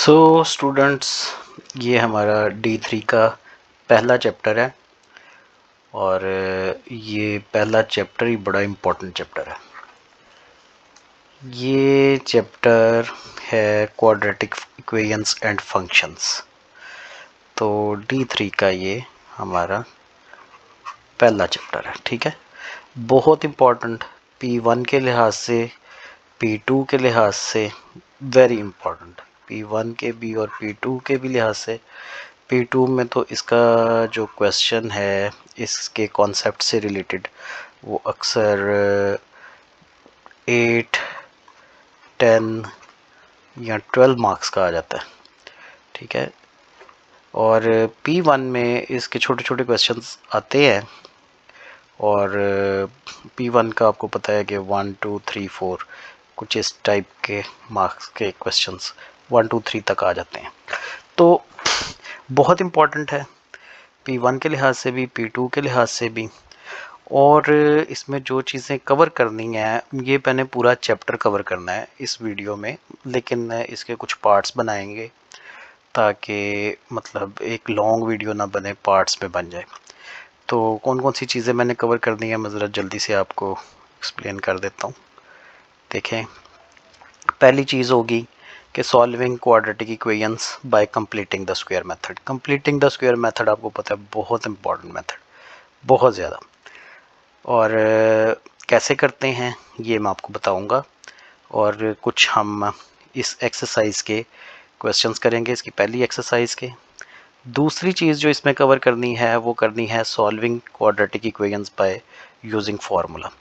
Students, ये हमारा D3 का पहला चैप्टर है और ये पहला चैप्टर ही बड़ा इम्पोर्टेंट चैप्टर है। ये चैप्टर है क्वाड्रेटिक इक्वेशंस एंड फंक्शंस। तो D3 का ये हमारा पहला चैप्टर है, ठीक है। बहुत इम्पोर्टेंट, P1 के लिहाज से, P2 के लिहाज से वेरी इम्पोर्टेंट, P1 के भी और P2 के भी लिहाज से। P2 में तो इसका जो क्वेश्चन है इसके कॉन्सेप्ट से रिलेटेड वो अक्सर 8, 10 या 12 मार्क्स का आ जाता है, ठीक है। और P1 में इसके छोटे छोटे क्वेश्चंस आते हैं और P1 का आपको पता है कि 1, 2, 3, 4 कुछ इस टाइप के मार्क्स के क्वेश्चंस 1, 2, 3 तक आ जाते हैं। तो बहुत इम्पॉर्टेंट है P1 के लिहाज से भी, P2 के लिहाज से भी। और इसमें जो चीज़ें कवर करनी है, ये मैंने पूरा चैप्टर कवर करना है इस वीडियो में, लेकिन इसके कुछ पार्ट्स बनाएंगे ताकि मतलब एक लॉन्ग वीडियो ना बने, पार्ट्स में बन जाए। तो कौन कौन सी चीज़ें मैंने कवर करनी है मैं ज़रा जल्दी से आपको एक्सप्लेन कर देता हूँ। देखें, पहली चीज़ होगी कि solving quadratic equations bye completing the square method. Completing the square method आपको पता है बहुत इंपॉर्टेंट मेथड, बहुत ज़्यादा। और कैसे करते हैं ये मैं आपको बताऊंगा और कुछ हम इस एक्सरसाइज के क्वेश्चंस करेंगे, इसकी पहली एक्सरसाइज के। दूसरी चीज़ जो इसमें कवर करनी है वो करनी है solving quadratic equations by using formula.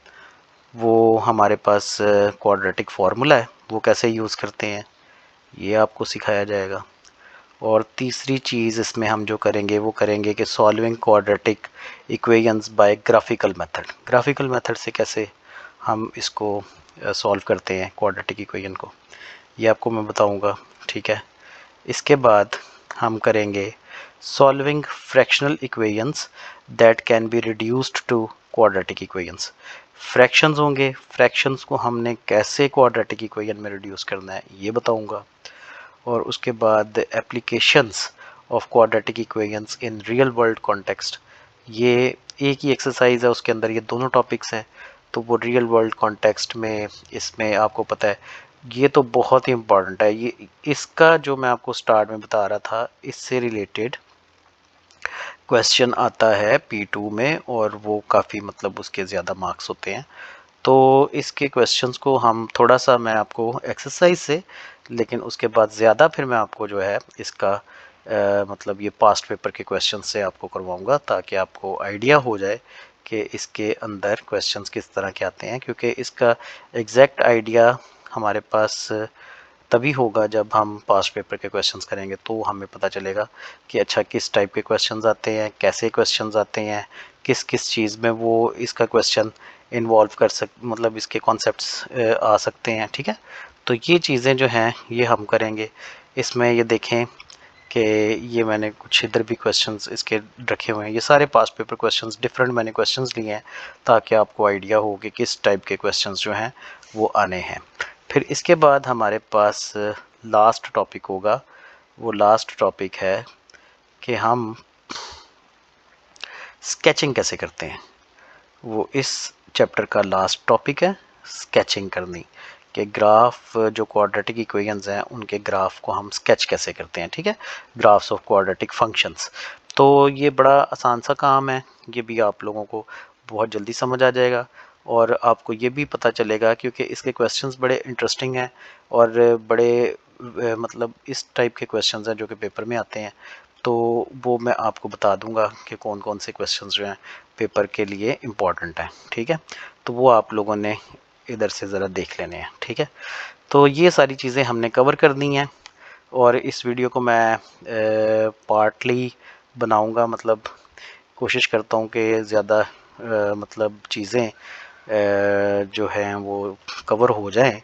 वो हमारे पास क्वाड्रेटिक फार्मूला है, वो कैसे यूज़ करते हैं ये आपको सिखाया जाएगा। और तीसरी चीज़ इसमें हम जो करेंगे वो करेंगे कि solving quadratic equations bye graphical method. Graphical method से कैसे हम इसको सॉल्व करते हैं क्वाड्रेटिक इक्वेशन को, ये आपको मैं बताऊंगा, ठीक है। इसके बाद हम करेंगे solving fractional equations that can be reduced to quadratic equations. Fractions होंगे, फ्रैक्शंस को हमने कैसे क्वाड्रेटिक इक्वेशन में रिड्यूस करना है ये बताऊंगा। और उसके बाद applications of quadratic equations in real world context. ये एक ही एक्सरसाइज है, उसके अंदर ये दोनों टॉपिक्स हैं, तो वो रियल वर्ल्ड कॉन्टेक्स्ट में इसमें आपको पता है ये तो बहुत ही इम्पॉर्टेंट है। ये इसका जो मैं आपको स्टार्ट में बता रहा था इससे रिलेटेड क्वेश्चन आता है P2 में और वो काफ़ी मतलब उसके ज़्यादा मार्क्स होते हैं। तो इसके क्वेश्चंस को हम थोड़ा सा मैं आपको एक्सरसाइज से, लेकिन उसके बाद ज़्यादा फिर मैं आपको जो है इसका मतलब ये पास्ट पेपर के क्वेश्चन से आपको करवाऊंगा ताकि आपको आइडिया हो जाए कि इसके अंदर क्वेश्चंस किस तरह के आते हैं। क्योंकि इसका एग्जैक्ट आइडिया हमारे पास तभी होगा जब हम पास्ट पेपर के क्वेश्चंस करेंगे, तो हमें पता चलेगा कि अच्छा किस टाइप के क्वेश्चंस आते हैं, कैसे क्वेश्चंस आते हैं, किस किस चीज़ में वो इसका क्वेश्चन इन्वॉल्व कर मतलब इसके कॉन्सेप्ट्स आ सकते हैं, ठीक है। तो ये चीज़ें जो हैं ये हम करेंगे। इसमें ये देखें कि ये मैंने कुछ इधर भी क्वेश्चंस इसके रखे हुए हैं, ये सारे पास्ट पेपर क्वेश्चंस डिफरेंट मैंने क्वेश्चंस लिए हैं ताकि आपको आइडिया हो कि किस टाइप के क्वेश्चंस जो हैं वो आने हैं। फिर इसके बाद हमारे पास लास्ट टॉपिक होगा। वो लास्ट टॉपिक है कि हम स्केचिंग कैसे करते हैं। वो इस चैप्टर का लास्ट टॉपिक है, स्केचिंग करनी, कि ग्राफ जो क्वाड्रेटिक इक्वेशंस हैं उनके ग्राफ को हम स्केच कैसे करते हैं, ठीक है। Graphs of quadratic functions. तो ये बड़ा आसान सा काम है, ये भी आप लोगों को बहुत जल्दी समझ आ जाएगा और आपको ये भी पता चलेगा क्योंकि इसके क्वेश्चंस बड़े इंटरेस्टिंग हैं और बड़े मतलब इस टाइप के क्वेश्चंस हैं जो कि पेपर में आते हैं। तो वो मैं आपको बता दूंगा कि कौन कौन से क्वेश्चंस जो हैं पेपर के लिए इम्पॉर्टेंट है, ठीक है। तो वो आप लोगों ने इधर से ज़रा देख लेने हैं, ठीक है। तो ये सारी चीज़ें हमने कवर करनी हैं और इस वीडियो को मैं पार्टली बनाऊंगा, मतलब कोशिश करता हूँ कि ज़्यादा मतलब चीज़ें जो हैं वो कवर हो जाएं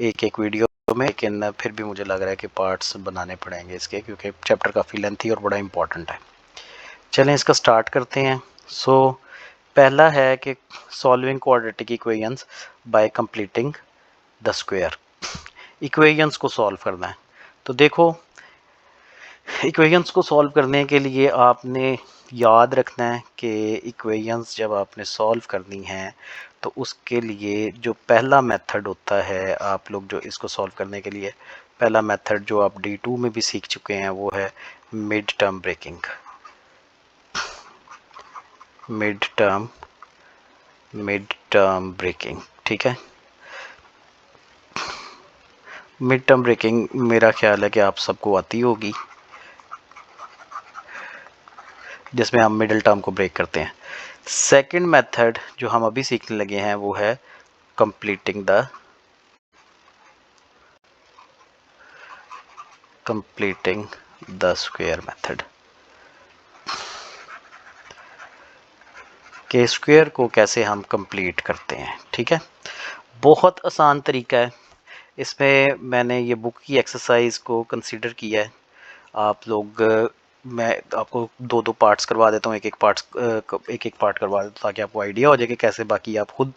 एक एक वीडियो में, लेकिन फिर भी मुझे लग रहा है कि पार्ट्स बनाने पड़ेंगे इसके क्योंकि चैप्टर काफ़ी लेंथी और बड़ा इंपॉर्टेंट है। चलें इसका स्टार्ट करते हैं। पहला है कि solving quadratic equations bye completing the square. Equations को सॉल्व करना है। तो देखो इक्वेशंस को सॉल्व करने के लिए आपने याद रखना है कि इक्वेशंस जब आपने सॉल्व करनी हैं तो उसके लिए जो पहला मेथड होता है, आप लोग जो इसको सॉल्व करने के लिए पहला मेथड जो आप D2 में भी सीख चुके हैं वो है mid term breaking. Mid term breaking, ठीक है। मिड टर्म ब्रेकिंग मेरा ख्याल है कि आप सबको आती होगी, जिसमें हम मिडिल टर्म को ब्रेक करते हैं। सेकंड मेथड जो हम अभी सीखने लगे हैं वो है कंप्लीटिंग द स्क्वायर मेथड। के स्क्वायर को कैसे हम कंप्लीट करते हैं, ठीक है। बहुत आसान तरीका है। इसमें मैंने ये बुक की एक्सरसाइज को कंसीडर किया है। आप लोग मैं आपको दो दो पार्ट्स करवा देता हूँ, एक एक पार्ट करवा देता हूँ ताकि आपको आइडिया हो जाए कि कैसे, बाकी आप खुद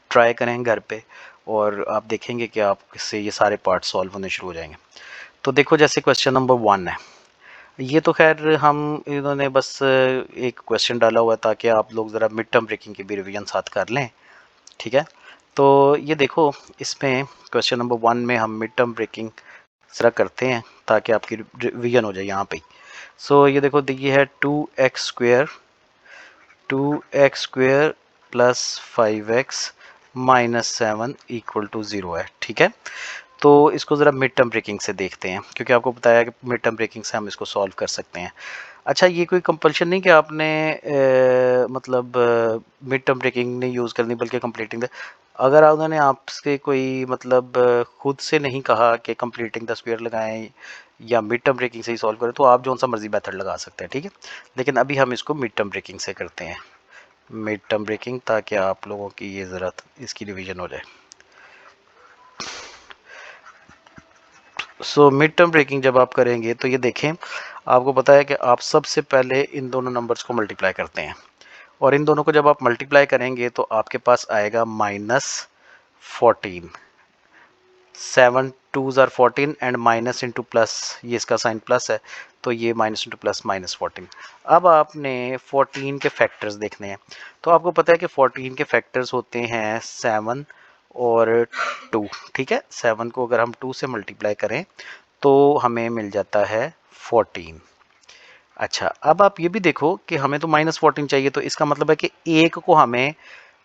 ट्राई करें घर पे और आप देखेंगे कि आप इससे ये सारे पार्ट सॉल्व होने शुरू हो जाएंगे। तो देखो, जैसे क्वेश्चन नंबर 1 है, ये तो खैर हम इन्होंने बस एक क्वेश्चन डाला हुआ है ताकि आप लोग ज़रा मिड टर्म ब्रेकिंग की भी रिवीजन साथ कर लें, ठीक है। तो ये देखो, इसमें क्वेश्चन नंबर 1 में हम मिड टर्म ब्रेकिंग ज़रा करते हैं ताकि आपकी रिवीजन हो जाए यहाँ पे। सो ये देखो, ये है 2x square plus 5x minus 7 equal to 0 है, ठीक है। तो इसको ज़रा मिड टर्म ब्रेकिंग से देखते हैं, क्योंकि आपको बताया कि मिड टर्म ब्रेकिंग से हम इसको सॉल्व कर सकते हैं। अच्छा, ये कोई कंपल्शन नहीं कि आपने मतलब मिड टर्म ब्रेकिंग नहीं यूज़ करनी, बल्कि कंप्लीटिंग द, अगर उन्होंने आपसे कोई मतलब खुद से नहीं कहा कि कंप्लीटिंग द स्क्वायर लगाएं या मिड टर्म ब्रेकिंग से ही सॉल्व करें, तो आप जो सा मर्जी मेथड लगा सकते हैं, ठीक है। लेकिन अभी हम इसको मिड टर्म ब्रेकिंग से करते हैं, मिड टर्म ब्रेकिंग, ताकि आप लोगों की ये ज़रूरत इसकी रिवीजन हो जाए। सो मिड टर्म ब्रेकिंग जब आप करेंगे तो ये देखें, आपको पता है कि आप सबसे पहले इन दोनों नंबर्स को मल्टीप्लाई करते हैं, और इन दोनों को जब आप मल्टीप्लाई करेंगे तो आपके पास आएगा -14। 7 2s are 14 and minus into plus, ये इसका साइन प्लस है तो ये माइनस इंटू प्लस -14। अब आपने 14 के फैक्टर्स देखने हैं, तो आपको पता है कि 14 के फैक्टर्स होते हैं 7 और 2, ठीक है। 7 को अगर हम 2 से मल्टीप्लाई करें तो हमें मिल जाता है 14। अच्छा, अब आप ये भी देखो कि हमें तो -14 चाहिए, तो इसका मतलब है कि एक को हमें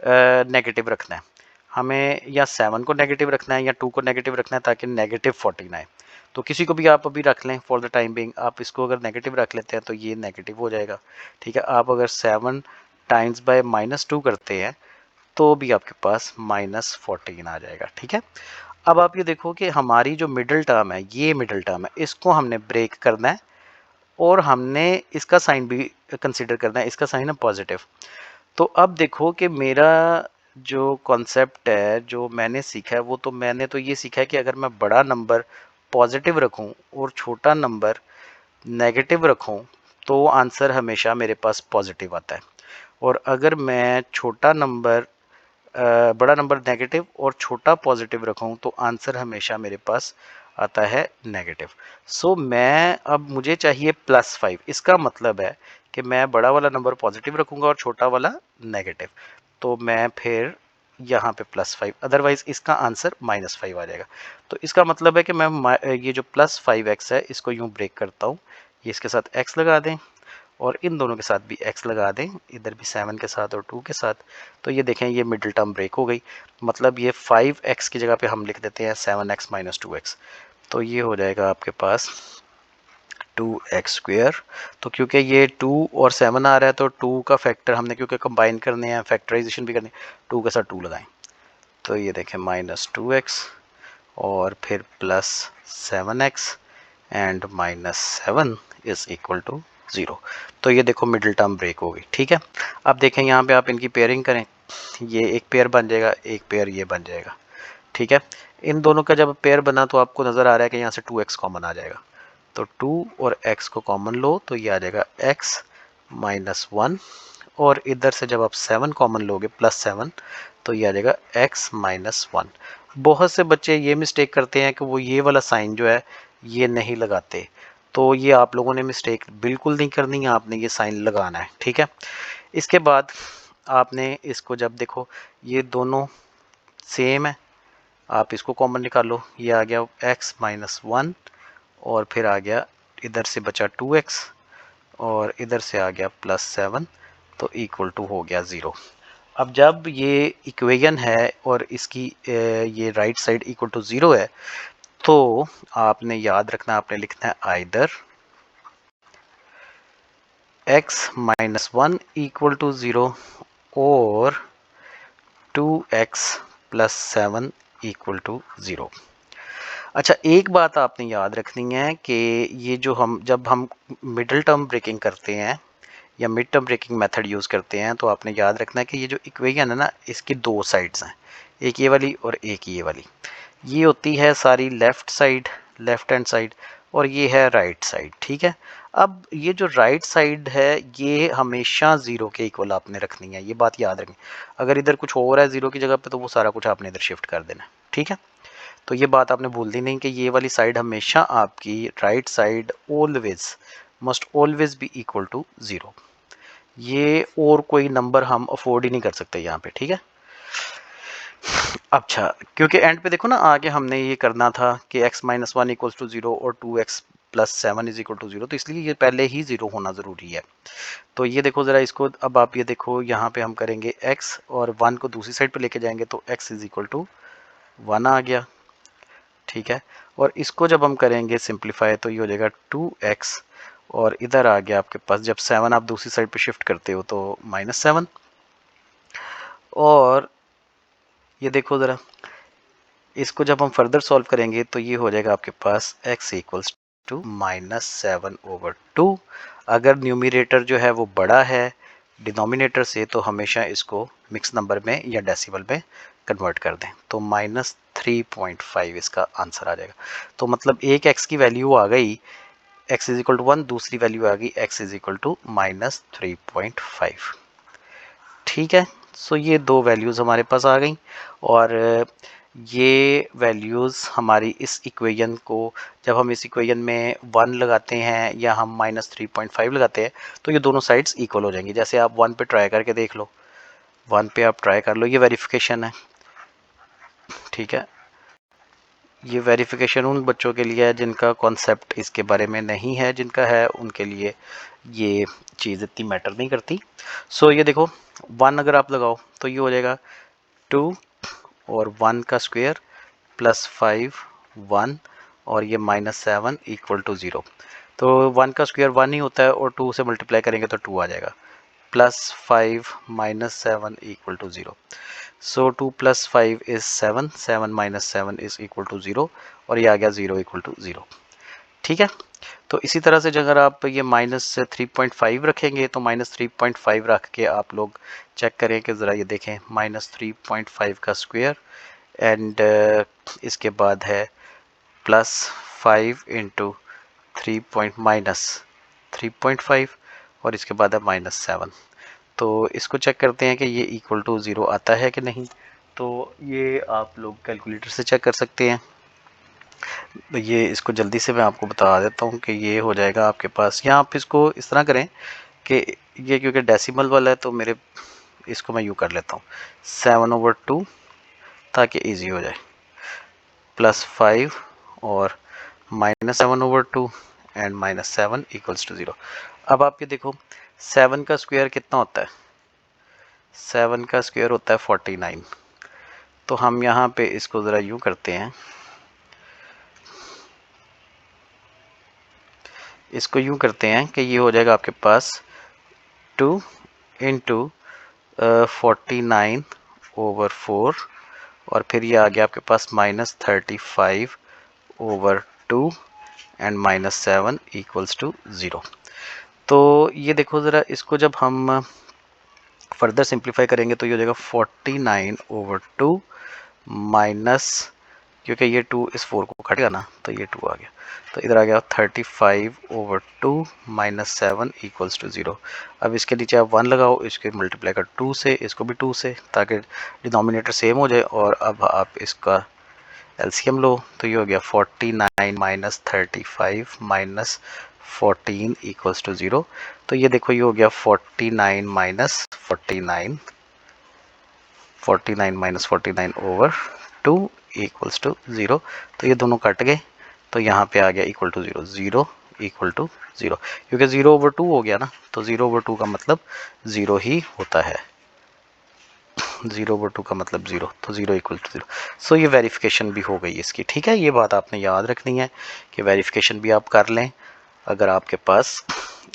नेगेटिव रखना है, हमें या 7 को नेगेटिव रखना है या 2 को नेगेटिव रखना है ताकि -14 आए। तो किसी को भी आप अभी रख लें फॉर द टाइम बिंग, आप इसको अगर नेगेटिव रख लेते हैं तो ये नेगेटिव हो जाएगा, ठीक है। आप अगर 7 टाइम्स बाय -2 करते हैं तो भी आपके पास -14 आ जाएगा, ठीक है। अब आप ये देखो कि हमारी जो मिडिल टर्म है, ये मिडिल टर्म है, इसको हमने ब्रेक करना है और हमने इसका साइन भी कंसीडर करना है, इसका साइन है पॉजिटिव। तो अब देखो कि मेरा जो कॉन्सेप्ट है, जो मैंने सीखा है, वो तो मैंने तो ये सीखा है कि अगर मैं बड़ा नंबर पॉजिटिव रखूं और छोटा नंबर नेगेटिव रखूं तो आंसर हमेशा मेरे पास पॉजिटिव आता है, और अगर मैं छोटा नंबर बड़ा नंबर नेगेटिव और छोटा पॉजिटिव रखूं तो आंसर हमेशा मेरे पास आता है नेगेटिव। सो मैं अब मुझे चाहिए +5, इसका मतलब है कि मैं बड़ा वाला नंबर पॉजिटिव रखूंगा और छोटा वाला नेगेटिव, तो मैं फिर यहाँ पे +5, अदरवाइज इसका आंसर -5 आ जाएगा। तो इसका मतलब है कि मैं ये जो +5x है इसको यूँ ब्रेक करता हूँ, ये इसके साथ x लगा दें और इन दोनों के साथ भी x लगा दें, इधर भी 7 के साथ और 2 के साथ। तो ये देखें, ये मिडिल टर्म ब्रेक हो गई, मतलब ये 5x की जगह पे हम लिख देते हैं 7x - 2x, तो ये हो जाएगा आपके पास 2x स्क्वायर। तो क्योंकि ये 2 और 7 आ रहा है तो 2 का फैक्टर हमने क्योंकि कंबाइन करने हैं, फैक्टराइजेशन भी करनी है, 2 के साथ 2 लगाएं, तो ये देखें -2x और फिर +7x and -7 is equal to 0। तो ये देखो मिडिल टर्म ब्रेक हो गई, ठीक है। अब देखें यहाँ पे आप इनकी पेयरिंग करें, ये एक पेयर बन जाएगा, एक पेयर ये बन जाएगा, ठीक है। इन दोनों का जब पेयर बना तो आपको नज़र आ रहा है कि यहाँ से 2x कॉमन आ जाएगा, तो 2 और x को कॉमन लो तो ये आ जाएगा x -1, और इधर से जब आप 7 कॉमन लोगे +7 तो ये आ जाएगा x -1। बहुत से बच्चे ये मिस्टेक करते हैं कि वो ये वाला साइन जो है ये नहीं लगाते, तो ये आप लोगों ने मिस्टेक बिल्कुल नहीं करनी है, आपने ये साइन लगाना है, ठीक है। इसके बाद आपने इसको जब देखो ये दोनों सेम है, आप इसको कॉमन निकालो, ये आ गया x माइनस 1 और फिर आ गया इधर से बचा 2x और इधर से आ गया प्लस 7, तो इक्वल टू हो गया 0। अब जब ये इक्वेशन है और इसकी ये राइट साइड इक्वल टू 0 है, तो आपने याद रखना, आपने लिखना है either x minus 1 equal to 0 और 2x प्लस 7 इक्वल टू 0। अच्छा, एक बात आपने याद रखनी है कि ये जो जब हम मिडिल टर्म ब्रेकिंग करते हैं या mid term breaking method use करते हैं, तो आपने याद रखना है कि ये जो इक्वेशन है ना, इसकी दो साइड्स हैं, एक ये वाली और एक ये वाली। ये होती है सारी left side, left hand side, और ये है राइट साइड, ठीक है। अब ये जो राइट साइड है ये हमेशा 0 के इक्वल आपने रखनी है, ये बात याद रखनी। अगर इधर कुछ और है 0 की जगह पे, तो वो सारा कुछ आपने इधर शिफ्ट कर देना, ठीक है। तो ये बात आपने भूलनी नहीं कि ये वाली साइड हमेशा आपकी right side always must always be equal to 0। ये और कोई नंबर हम अफोर्ड ही नहीं कर सकते यहाँ पे, ठीक है। अच्छा, क्योंकि एंड पे देखो ना, आगे हमने ये करना था कि x माइनस 1 इक्वल्स टू 0 और 2x plus 7 is equal to 0, तो इसलिए ये पहले ही 0 होना ज़रूरी है। तो ये देखो ज़रा इसको, अब आप ये देखो यहाँ पे हम करेंगे x और 1 को दूसरी साइड पे लेके जाएंगे, तो x इज इक्वल टू 1 आ गया, ठीक है। और इसको जब हम करेंगे सिंप्लीफाई, तो ये हो जाएगा 2x और इधर आ गया आपके पास, जब 7 आप दूसरी साइड पे शिफ्ट करते हो तो -7। और ये देखो ज़रा, इसको जब हम फर्दर सॉल्व करेंगे तो ये हो जाएगा आपके पास x इक्वल्स टू -7/2। अगर न्यूमरेटर जो है वो बड़ा है डिनोमिनेटर से, तो हमेशा इसको मिक्स नंबर में या डेसिमल में कन्वर्ट कर दें, तो -3.5 इसका आंसर आ जाएगा। तो मतलब एक x की वैल्यू आ गई x इज इक्वल टू 1, दूसरी वैल्यू आ गई x इज इक्वल टू -3.5, ठीक है। सो ये दो वैल्यूज़ हमारे पास आ गई, और ये वैल्यूज़ हमारी इस इक्वेशन को, जब हम इस इक्वेशन में 1 लगाते हैं या हम -3.5 लगाते हैं, तो ये दोनों साइड्स इक्वल हो जाएंगी। जैसे आप 1 पे ट्राई करके देख लो, 1 पे आप ट्राई कर लो, ये वेरिफिकेशन है, ठीक है। ये वेरिफिकेशन उन बच्चों के लिए है जिनका कॉन्सेप्ट इसके बारे में नहीं है, जिनका है उनके लिए ये चीज़ इतनी मैटर नहीं करती। सो ये देखो 1 अगर आप लगाओ तो ये हो जाएगा 2 और 1 का स्क्वायर प्लस 5 1 और ये -7 इक्वल टू 0। तो 1 का स्क्वायर 1 ही होता है और 2 से मल्टीप्लाई करेंगे तो 2 आ जाएगा, plus 5 -7 equal to 0। So 2 + 5 is 7, 7 - 7 is equal to 0, और ये आ गया 0 इक्वल टू 0, ठीक है। तो इसी तरह से अगर आप ये -3.5 रखेंगे, तो -3.5 रख के आप लोग चेक करें कि ज़रा ये देखें, -3.5 का स्क्वायर एंड इसके बाद है +5 इंटू 3.5 और इसके बाद है -7। तो इसको चेक करते हैं कि ये इक्वल टू 0 आता है कि नहीं। तो ये आप लोग कैलकुलेटर से चेक कर सकते हैं। ये इसको जल्दी से मैं आपको बता देता हूँ कि ये हो जाएगा आपके पास, या आप इसको इस तरह करें कि ये क्योंकि डेसिमल वाला है, तो मेरे इसको मैं यूँ कर लेता हूँ 7/2 ताकि इजी हो जाए, +5 और -7/2 एंड -7 इक्वल्स टू 0। अब आप ये देखो 7 का स्क्वायर कितना होता है, 7 का स्क्वायर होता है 49। तो हम यहाँ पे इसको ज़रा यूँ करते हैं, इसको यूँ करते हैं कि ये हो जाएगा आपके पास 2 इंटू 49/4 और फिर ये आ गया आपके पास -35/2 एंड -7 इक्वल्स टू 0। तो ये देखो ज़रा, इसको जब हम फर्दर सिंप्लीफाई करेंगे तो ये हो जाएगा 49/2 माइनस, क्योंकि ये 2 इस 4 को कटेगा ना, तो ये 2 आ गया, तो इधर आ गया 35/2 -7 इक्वल्स टू 0। अब इसके नीचे आप 1 लगाओ, इसके मल्टीप्लाई कर 2 से, इसको भी 2 से, ताकि डिनोमिनेटर सेम हो जाए। और अब आप इसका एलसीएम लो तो ये हो गया 49 माइनस 35 माइनस 14 इक्वल्स टू 0। तो ये देखो ये हो गया 49 minus 49 minus 49 over 2 equals to 0। तो ये दोनों कट गए तो यहाँ पे आ गया इक्वल टू 0, 0 इक्वल टू 0, क्योंकि 0 ओवर 2 हो गया ना, तो 0 ओवर 2 का मतलब 0 ही होता है। 0 ओवर 2 का मतलब 0, तो 0 इक्वल टू 0। सो ये वेरिफिकेशन भी हो गई इसकी। ठीक है, ये बात आपने याद रखनी है कि वेरिफिकेशन भी आप कर लें अगर आपके पास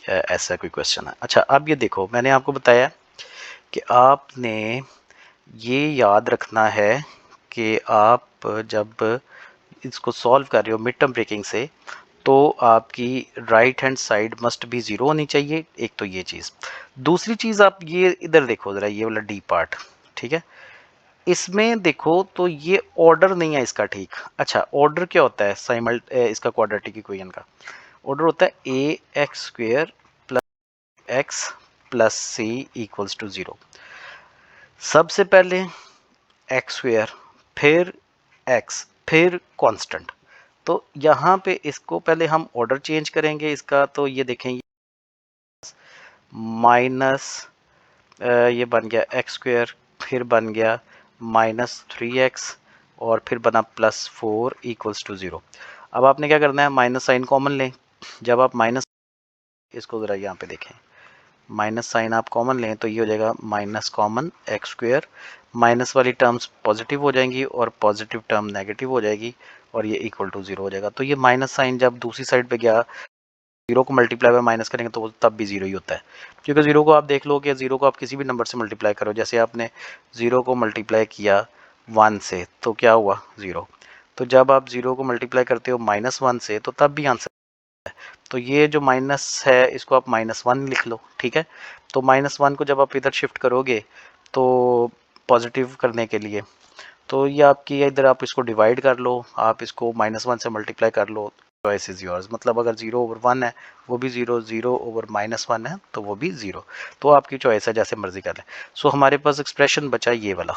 ऐसा कोई क्वेश्चन है। अच्छा, अब ये देखो मैंने आपको बताया कि आपने ये याद रखना है कि आप जब इसको सॉल्व कर रहे हो मिड टर्म ब्रेकिंग से, तो आपकी राइट हैंड साइड मस्ट भी 0 होनी चाहिए। एक तो ये चीज़, दूसरी चीज़ आप ये इधर देखो ज़रा, ये वाला डी पार्ट, ठीक है, इसमें देखो तो ये ऑर्डर नहीं है इसका। ठीक, अच्छा, ऑर्डर क्या होता है इसका क्वाड्रेटिक इक्वेशन का ऑर्डर होता है ए x square plus X plus C equals to 0। सबसे पहले एक्स स्क्वेयर, फिर एक्स, फिर कांस्टेंट। तो यहाँ पे इसको पहले हम ऑर्डर चेंज करेंगे इसका, तो ये देखें माइनस ये बन गया एक्स स्क्वेयर, फिर बन गया माइनस 3x और फिर बना प्लस 4 इक्वल्स टू 0। अब आपने क्या करना है, माइनस साइन कॉमन लें। जब आप माइनस, इसको ज़रा यहाँ पे देखें, माइनस साइन आप कॉमन लें तो ये हो जाएगा minus common x square, minus वाली टर्म्स पॉजिटिव हो जाएंगी और पॉजिटिव टर्म नेगेटिव हो जाएगी और ये इक्वल टू 0 हो जाएगा। तो ये माइनस साइन जब दूसरी साइड पे गया, 0 को मल्टीप्लाई बाय माइनस करेंगे तो तब भी 0 ही होता है, क्योंकि 0 को आप देख लो कि 0 को आप किसी भी नंबर से मल्टीप्लाई करो, जैसे आपने 0 को मल्टीप्लाई किया 1 से तो क्या हुआ 0। तो जब आप 0 को मल्टीप्लाई करते हो -1 से तो तब भी आंसर। तो ये जो माइनस है इसको आप -1 लिख लो। ठीक है, तो -1 को जब आप इधर शिफ्ट करोगे तो पॉजिटिव करने के लिए, तो ये आपकी इधर आप इसको डिवाइड कर लो, आप इसको -1 से मल्टीप्लाई कर लो, चॉइस इज योर्स। मतलब अगर 0 ओवर 1 है वो भी 0, 0 ओवर -1 है तो वो भी 0, तो आपकी चॉइस है, जैसे मर्जी कर लें। सो हमारे पास एक्सप्रेशन बचा ये वाला,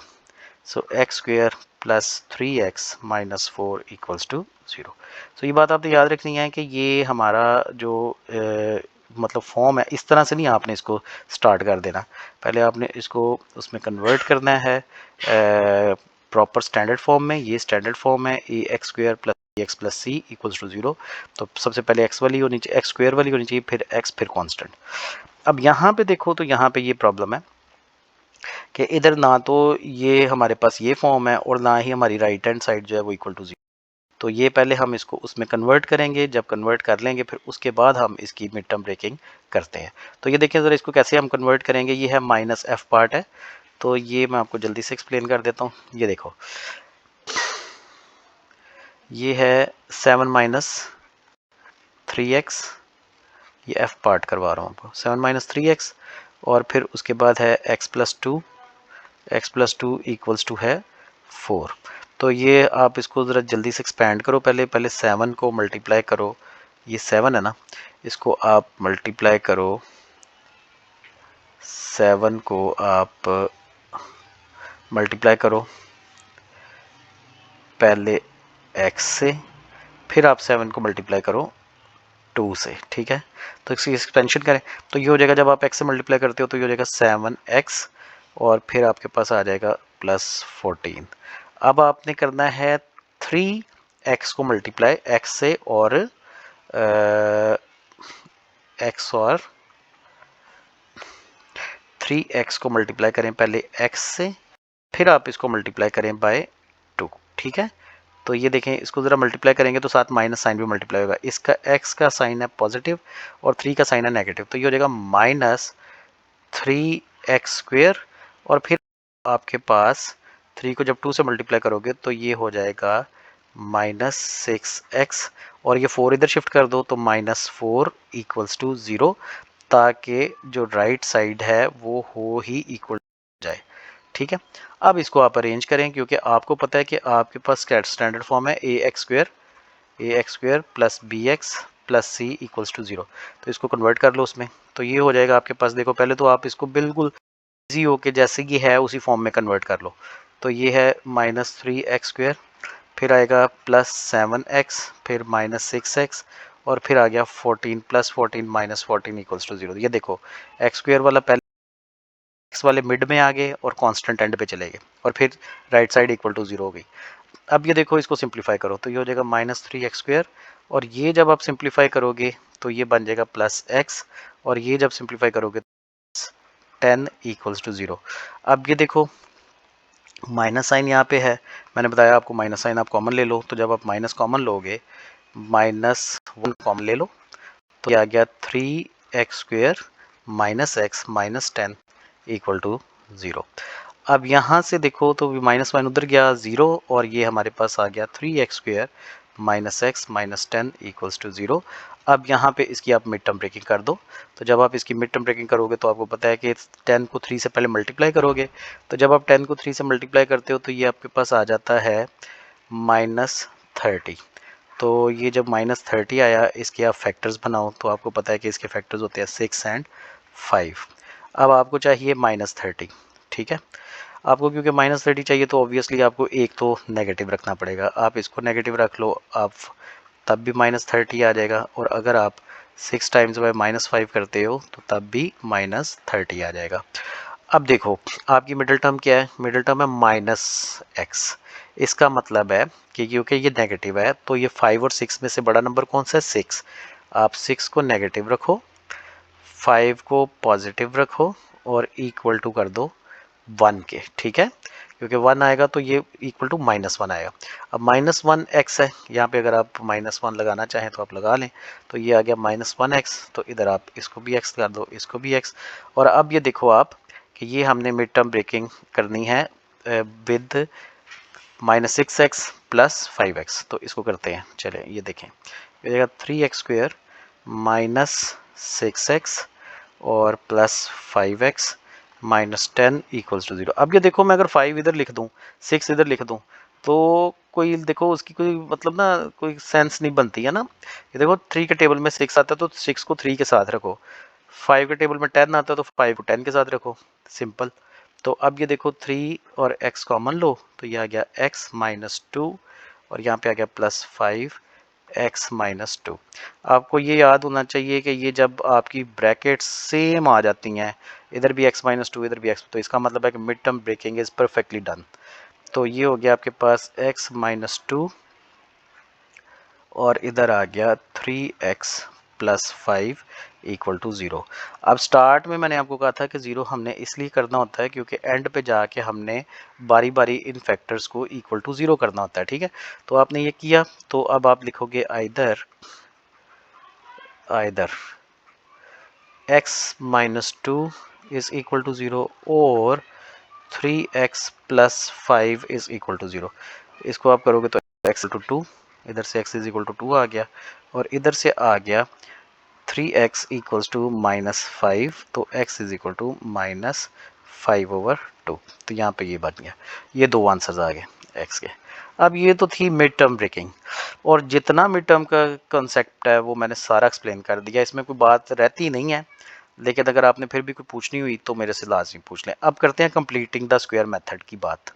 so X square plus 3x minus 4 equals to 0। सो ये बात आपने याद रखनी है कि ये हमारा जो मतलब फॉर्म है, इस तरह से नहीं आपने इसको स्टार्ट कर देना, पहले आपने इसको उसमें कन्वर्ट करना है प्रॉपर स्टैंडर्ड फॉर्म में। ये स्टैंडर्ड फॉर्म है ए x square plus X plus C equals to 0। तो सबसे पहले एक्स वाली होनी चाहिए, एक्स स्क्वेयर वाली होनी चाहिए, फिर एक्स, फिर कांस्टेंट। अब यहाँ पे देखो तो यहाँ पे ये प्रॉब्लम है कि इधर ना तो ये हमारे पास ये फॉर्म है और ना ही हमारी राइट हैंड साइड जो है वो इक्वल टू 0। तो ये पहले हम इसको उसमें कन्वर्ट करेंगे, जब कन्वर्ट कर लेंगे फिर उसके बाद हम इसकी मिड टर्म ब्रेकिंग करते हैं। तो ये देखिए ज़रा, इसको कैसे हम कन्वर्ट करेंगे। ये है माइनस एफ पार्ट है, तो ये मैं आपको जल्दी से एक्सप्लेन कर देता हूँ। ये देखो, ये है 7 माइनस 3x, ये एफ पार्ट करवा रहा हूँ आपको, 7 माइनस 3x और फिर उसके बाद है x plus 2, x plus 2 equals to है 4। तो ये आप इसको ज़रा जल्दी से एक्सपैंड करो, पहले 7 को मल्टीप्लाई करो, ये 7 है ना, इसको आप मल्टीप्लाई करो, 7 को आप मल्टीप्लाई करो पहले x से, फिर आप 7 को मल्टीप्लाई करो 2 से। ठीक है, तो इसकी एक्सपेंशन करें तो ये हो जाएगा, जब आप x से मल्टीप्लाई करते हो तो ये हो जाएगा 7x और फिर आपके पास आ जाएगा प्लस 14। अब आपने करना है 3x को मल्टीप्लाई x से और x और 3x को मल्टीप्लाई करें पहले x से, फिर आप इसको मल्टीप्लाई करें बाय 2। ठीक है, तो ये देखें, इसको ज़रा मल्टीप्लाई करेंगे तो साथ माइनस साइन भी मल्टीप्लाई होगा, इसका x का साइन है पॉजिटिव और 3 का साइन है नेगेटिव, तो ये हो जाएगा माइनस 3x स्क्वेयर और फिर आपके पास 3 को जब 2 से मल्टीप्लाई करोगे तो ये हो जाएगा -6x और ये 4 इधर शिफ्ट कर दो तो -4 इक्वल्स टू 0, ताकि जो राइट साइड है वो हो ही इक्वल जाए। ठीक है, अब इसको आप अरेंज करें, क्योंकि आपको पता है कि आपके पास स्टैंडर्ड फॉर्म है ए x square plus B x plus C equals to 0। तो इसको कन्वर्ट कर लो उसमें, तो ये हो जाएगा आपके पास। देखो पहले तो आप इसको बिल्कुल इजी हो के जैसे कि है उसी फॉर्म में कन्वर्ट कर लो। तो ये है -3x स्क्वेयर, फिर आएगा +7x, फिर -6x, और फिर आ गया 14 +14 -14 इक्वल्स टू 0। ये देखो एक्स स्क्वायर वाला पहले एक्स वाले मिड में आ गए और कांस्टेंट एंड पे चले गए, और फिर राइट साइड इक्वल टू 0 हो गई। अब ये देखो इसको सिंप्लीफाई करो तो ये हो जाएगा -3x², और ये जब आप सिंप्लीफाई करोगे तो ये बन जाएगा +x, और ये जब सिंप्लीफाई करोगे 10 इक्वल्स टू 0। अब ये देखो माइनस साइन यहाँ पे है, मैंने बताया आपको माइनस साइन आप कॉमन ले लो, तो जब आप माइनस कॉमन लोगे, -1 कॉमन ले लो, तो ये आ गया 3x² -x -10 इक्वल टू 0। अब यहाँ से देखो तो -1 उधर गया 0, और ये हमारे पास आ गया 3x² -x -10 इक्वल्स टू 0। अब यहाँ पे इसकी आप मिड टर्म ब्रेकिंग कर दो। तो जब आप इसकी मिड टर्म ब्रेकिंग करोगे तो आपको पता है कि 10 को 3 से पहले मल्टीप्लाई करोगे, तो जब आप 10 को 3 से मल्टीप्लाई करते हो तो ये आपके पास आ जाता है -30। तो ये जब -30 आया, इसके आप फैक्टर्स बनाओ, तो आपको पता है कि इसके फैक्टर्स होते हैं 6 एंड 5। अब आपको चाहिए -30, ठीक है। आपको क्योंकि -30 चाहिए तो ऑब्वियसली आपको एक तो नेगेटिव रखना पड़ेगा, आप इसको नेगेटिव रख लो, आप तब भी -30 आ जाएगा, और अगर आप 6 टाइम्स बाय -5 करते हो तो तब भी -30 आ जाएगा। अब देखो आपकी मिडिल टर्म क्या है, मिडिल टर्म है -x। इसका मतलब है कि क्योंकि ये नेगेटिव है तो ये 5 और 6 में से बड़ा नंबर कौन सा है, 6। आप 6 को नेगेटिव रखो, 5 को पॉजिटिव रखो, और इक्वल टू कर दो 1 के, ठीक है। क्योंकि 1 आएगा तो ये इक्वल टू -1 आएगा। अब -1x है, यहाँ पे अगर आप -1 लगाना चाहें तो आप लगा लें, तो ये आ गया -1x, तो इधर आप इसको भी x कर दो, इसको भी x। और अब ये देखो आप कि ये हमने मिड टर्म ब्रेकिंग करनी है विद -6x + 5x, तो इसको करते हैं। चले ये देखें, ये जाएगा 3x² -6x और +5x -10 इक्वल्स टू 0। अब ये देखो मैं अगर 5 इधर लिख दूँ, 6 इधर लिख दूँ, तो कोई देखो उसकी कोई मतलब ना कोई सेंस नहीं बनती है ना। ये देखो 3 के टेबल में 6 आता है तो 6 को 3 के साथ रखो, 5 के टेबल में 10 आता है तो 5 को 10 के साथ रखो, सिंपल। तो अब ये देखो 3 और x कॉमन लो, तो ये आ गया x -2, और यहाँ पे आ गया +5 x -2। आपको ये याद होना चाहिए कि ये जब आपकी ब्रैकेट सेम आ जाती हैं, इधर भी x -2 इधर भी x, तो इसका मतलब है कि mid term breaking is perfectly done. तो ये हो गया आपके पास x -2, और इधर आ गया 3x + 5 इक्वल टू 0। अब स्टार्ट में मैंने आपको कहा था कि 0 हमने इसलिए करना होता है क्योंकि एंड पे जाके हमने बारी बारी इन फैक्टर्स को इक्वल टू 0 करना होता है, ठीक है। तो आपने ये किया, तो अब आप लिखोगे either x -2 is equal to 0 और 3x + 5 इज इक्वल टू 0। इसको आप करोगे तो x = 2, इधर से x = 2 आ गया, और इधर से आ गया 3x = -5, तो x = -5/2। तो यहाँ पे ये बन गया, ये दो आंसर्स आ गए x के। अब ये तो थी मिड टर्म ब्रेकिंग, और जितना मिड टर्म का कॉन्सेप्ट है वो मैंने सारा एक्सप्लेन कर दिया, इसमें कोई बात रहती नहीं है, लेकिन अगर आपने फिर भी कोई पूछनी हुई तो मेरे से लाजमी पूछ लें। अब करते हैं कंप्लीटिंग द स्क्वायर मेथड की बात,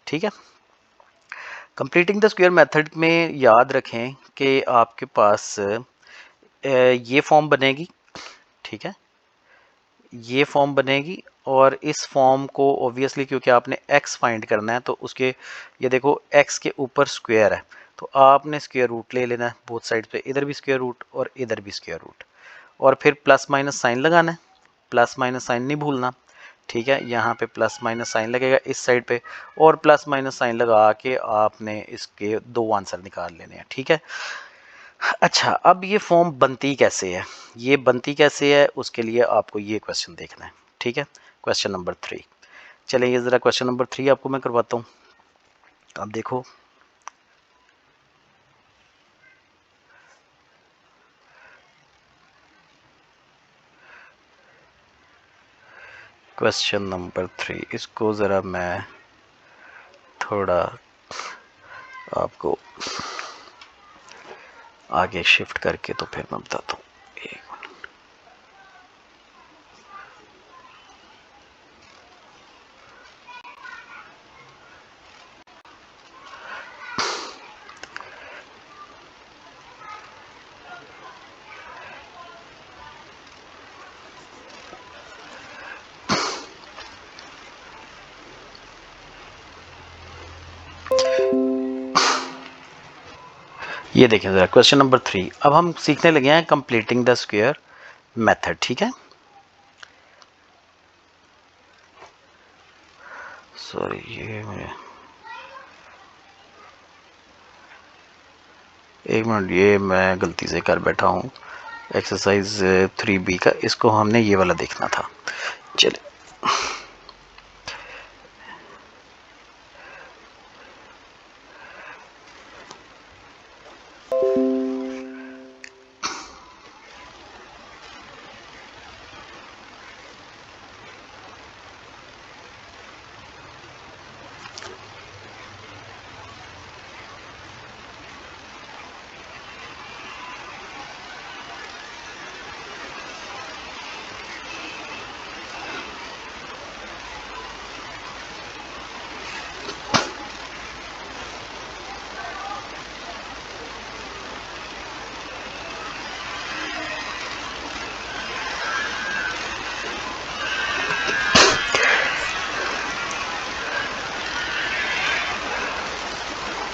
ठीक है। कंप्लीटिंग द स्क्वायर मेथड में याद रखें कि आपके पास ये फॉर्म बनेगी, ठीक है, ये फॉर्म बनेगी, और इस फॉर्म को ऑब्वियसली क्योंकि आपने x फाइंड करना है तो उसके ये देखो x के ऊपर स्क्वायर है, तो आपने स्क्वायर रूट ले लेना है बोथ साइड पे, इधर भी स्क्वायर रूट और इधर भी स्क्वायर रूट, और फिर प्लस माइनस साइन लगाना है, प्लस माइनस साइन नहीं भूलना, ठीक है। यहाँ पे प्लस माइनस साइन लगेगा इस साइड पे, और प्लस माइनस साइन लगा के आपने इसके दो आंसर निकाल लेने हैं, ठीक है। अच्छा, अब ये फॉर्म बनती कैसे है, ये बनती कैसे है उसके लिए आपको ये क्वेश्चन देखना है, ठीक है। क्वेश्चन नंबर 3, चलिए ये ज़रा क्वेश्चन नंबर 3 आपको मैं करवाता हूँ। अब देखो क्वेश्चन नंबर 3, इसको ज़रा मैं थोड़ा आपको आगे शिफ्ट करके तो फिर मैं बताता हूँ। ये देखिए ज़रा क्वेश्चन नंबर 3। अब हम सीखने लगे हैं कंप्लीटिंग द स्क्वायर मेथड। ठीक है, सॉरी ये एक मिनट, ये मैं गलती से कर बैठा हूँ। एक्सरसाइज 3B का, इसको हमने ये वाला देखना था। चलिए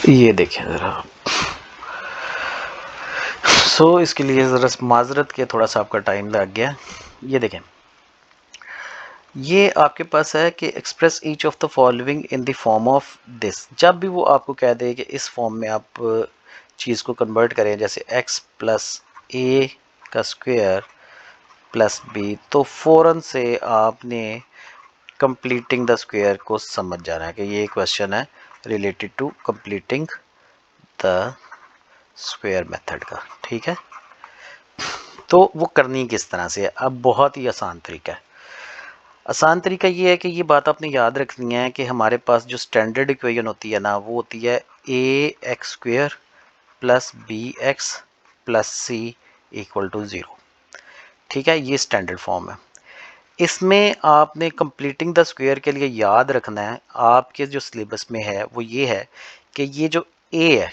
ये देखें ज़रा, इसके लिए ज़रा माजरत के थोड़ा सा आपका टाइम लग गया। ये देखें, ये आपके पास है कि express each of the following in the form of this. जब भी वो आपको कह दे कि इस फॉर्म में आप चीज़ को कन्वर्ट करें, जैसे x प्लस ए का स्क्वायर प्लस बी, तो फ़ौरन से आपने कंप्लीटिंग द स्क्वायर को समझ जाना है कि ये क्वेश्चन है related to completing the square method का। ठीक है, तो वो करनी किस तरह से है? अब बहुत ही आसान तरीका है। आसान तरीका ये है कि ये बात आपने याद रखनी है कि हमारे पास जो स्टैंडर्ड इक्वेशन होती है ना, वो होती है ए x square plus B x plus c equal to 0। ठीक है, ये स्टैंडर्ड फॉर्म है। इसमें आपने कंप्लीटिंग द स्क्वायर के लिए याद रखना है, आपके जो सिलेबस में है वो ये है कि ये जो ए है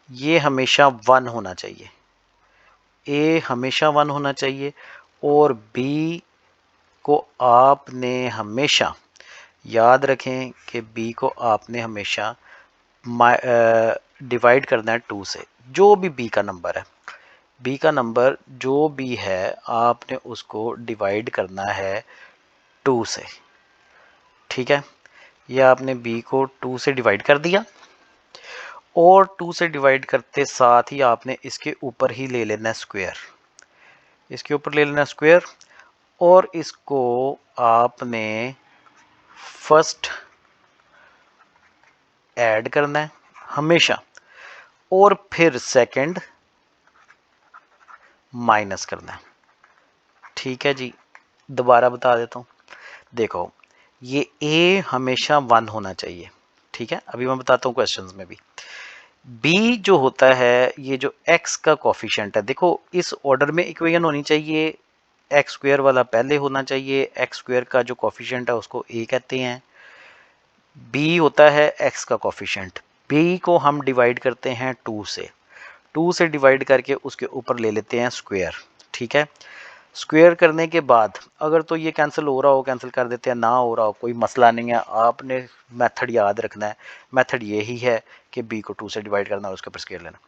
ये हमेशा 1 होना चाहिए, ए हमेशा 1 होना चाहिए, और बी को आपने हमेशा याद रखें कि बी को आपने हमेशा डिवाइड करना है 2 से। जो भी बी का नंबर है, बी का नंबर जो भी है आपने उसको डिवाइड करना है 2 से। ठीक है, ये आपने बी को 2 से डिवाइड कर दिया, और 2 से डिवाइड करते साथ ही आपने इसके ऊपर ही ले लेना स्क्वायर, इसके ऊपर ले लेना स्क्वायर, और इसको आपने फर्स्ट ऐड करना है हमेशा, और फिर सेकंड माइनस करना है। ठीक है जी, दोबारा बता देता हूँ। देखो, ये a हमेशा 1 होना चाहिए। ठीक है, अभी मैं बताता हूँ क्वेश्चंस में भी। b जो होता है, ये जो x का कोफिशिएंट है, देखो इस ऑर्डर में इक्वेशन होनी चाहिए, एक्स स्क्वायर वाला पहले होना चाहिए, एक्स स्क्वायर का जो कोफिशिएंट है उसको a कहते हैं, b होता है x का कोफिशिएंट, b को हम डिवाइड करते हैं 2 से, 2 से डिवाइड करके उसके ऊपर ले लेते हैं स्क्वायर। ठीक है, स्क्वायर करने के बाद अगर तो ये कैंसिल हो रहा हो कैंसिल कर देते हैं, ना हो रहा हो कोई मसला नहीं है, आपने मेथड याद रखना है। मेथड यही है कि b को 2 से डिवाइड करना है, उसके ऊपर स्क्वायर लेना।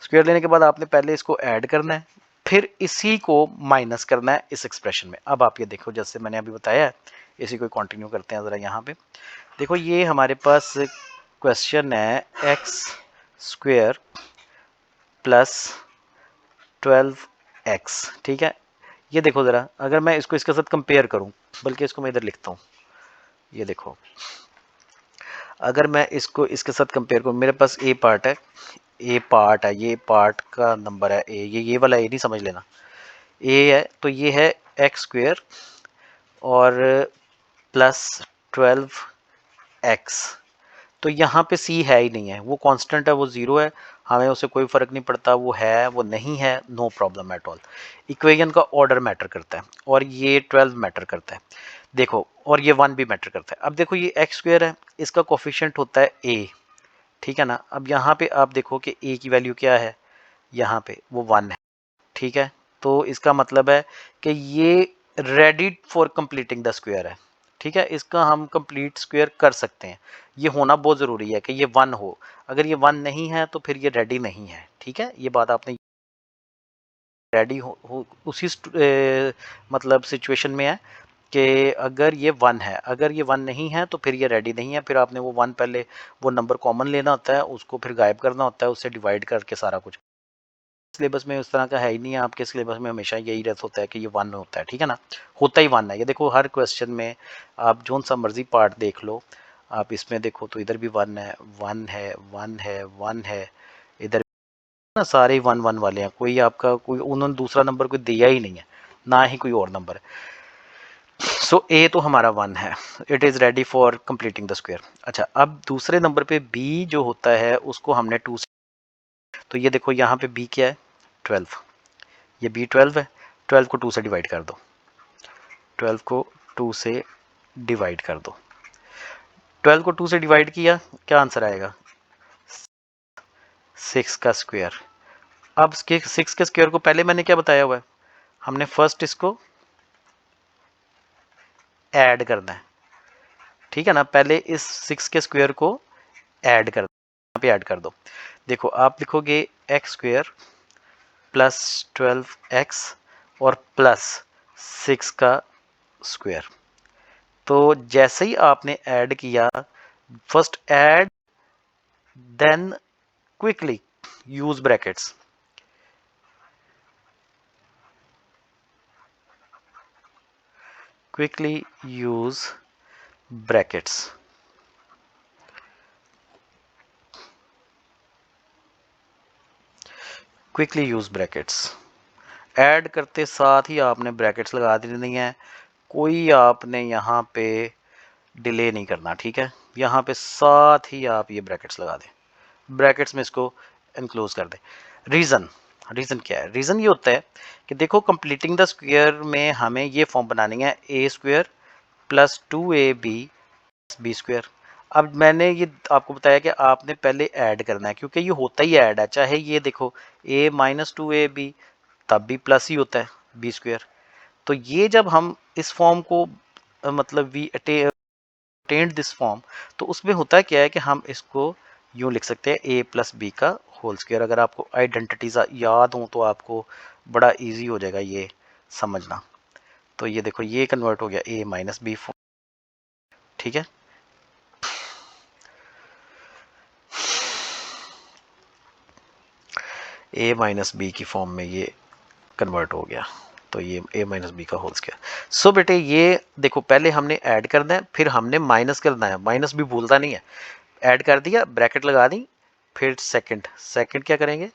स्क्वायर लेने के बाद आपने पहले इसको ऐड करना है, फिर इसी को माइनस करना है इस एक्सप्रेशन में। अब आप ये देखो, जैसे मैंने अभी बताया है, इसी को कंटिन्यू करते हैं ज़रा। यहाँ पे देखो, ये हमारे पास क्वेश्चन है एक्स स्क्वायर प्लस 12x। ठीक है, ये देखो ज़रा, अगर मैं इसको इसके साथ कंपेयर करूं, बल्कि इसको मैं इधर लिखता हूं, ये देखो, अगर मैं इसको इसके साथ कंपेयर करूं, मेरे पास ए पार्ट है, ए पार्ट है, ये पार्ट का नंबर है ए, ये वाला ए नहीं समझ लेना, ए है, तो ये है एक्स स्क्वेयर और प्लस 12x। तो यहाँ पे c है ही नहीं है, वो कांस्टेंट है, वो 0 है, हमें उससे कोई फ़र्क नहीं पड़ता, वो है वो नहीं है, no problem at all. Equation का ऑर्डर मैटर करता है, और ये 12 मैटर करता है। देखो, और ये 1 भी मैटर करता है। अब देखो, ये एक्स स्क्वायर है, इसका कोफिशिएंट होता है a। ठीक है ना, अब यहाँ पे आप देखो कि a की वैल्यू क्या है, यहाँ पे वो 1 है। ठीक है, तो इसका मतलब है कि ये ready for completing the square है, ठीक है, इसका हम कंप्लीट स्क्वायर कर सकते हैं। ये होना बहुत ज़रूरी है कि ये 1 हो। अगर ये 1 नहीं है तो फिर ये रेडी नहीं है। ठीक है, ये बात आपने रेडी हो उसी मतलब सिचुएशन में है कि अगर ये 1 है, अगर ये 1 नहीं है तो फिर ये रेडी नहीं है। फिर आपने वो 1 पहले वो नंबर कॉमन लेना होता है, उसको फिर गायब करना होता है, उससे डिवाइड करके सारा कुछ। सिलेबस में उस तरह का है ही नहीं है, आपके सिलेबस में हमेशा यही रहता होता है कि ये 1 होता है। ठीक है ना, होता ही 1 है। ये देखो हर क्वेश्चन में आप जो सा मर्जी पार्ट देख लो, आप इसमें देखो तो इधर भी 1 है, 1 है, 1 है, 1 है, इधर ना सारे ही 1 1 वाले हैं। कोई आपका कोई उन्होंने दूसरा नंबर कोई दिया ही नहीं है, ना ही कोई और नंबर है। सो ए तो हमारा 1 है, it is ready for completing the square. अच्छा, अब दूसरे नंबर पे बी जो होता है उसको हमने 2 से, तो ये देखो यहाँ पे बी क्या है 12, ये बी 12 है। 12 को 2 से डिवाइड कर दो, 12 को 2 से डिवाइड कर दो। 12 को 2 से डिवाइड किया, क्या आंसर आएगा 6 का स्क्वायर। अब 6 के स्क्वायर को पहले मैंने क्या बताया हुआ है, हमने फर्स्ट इसको ऐड करना है। ठीक है ना, पहले इस 6 के स्क्वायर को ऐड कर, यहाँ पे ऐड कर दो। देखो आप लिखोगे एक्स स्क्वायर प्लस 12x और प्लस 6 का स्क्वायर। तो जैसे ही आपने ऐड किया, first add then quickly use brackets. Quickly use brackets. Quickly use brackets. Add करते साथ ही आपने ब्रैकेट्स लगा देनी है, कोई आपने यहाँ पे डिले नहीं करना। ठीक है, यहाँ पे साथ ही आप ये ब्रैकेट्स लगा दें, ब्रैकेट्स में इसको इनक्लोज कर दें। रीज़न, रीज़न क्या है, रीज़न ये होता है कि देखो कंप्लीटिंग द स्क्वायर में हमें ये फॉर्म बनानी है a square plus 2ab b square. अब मैंने ये आपको बताया कि आपने पहले ऐड करना है, क्योंकि ये होता ही ऐड है, चाहे ये देखो a माइनस 2ab तब भी प्लस ही होता है बी स्क्वायर। तो ये जब हम इस फॉर्म को मतलब वी अटेंड दिस फॉर्म, तो उसमें होता है क्या है कि हम इसको यूँ लिख सकते हैं a प्लस बी का होल स्क्वायर। अगर आपको आइडेंटिटीज याद हो तो आपको बड़ा इजी हो जाएगा ये समझना। तो ये देखो ये कन्वर्ट हो गया a माइनस बी फॉर्म। ठीक है, a माइनस बी की फॉर्म में ये कन्वर्ट हो गया, तो ये a माइनस बी का होल स्क्वायर। सो बेटे ये देखो पहले हमने ऐड करना है, फिर हमने माइनस करना है, माइनस भी भूलता नहीं है। ऐड कर दिया, ब्रैकेट लगा दी, फिर सेकंड सेकंड क्या करेंगे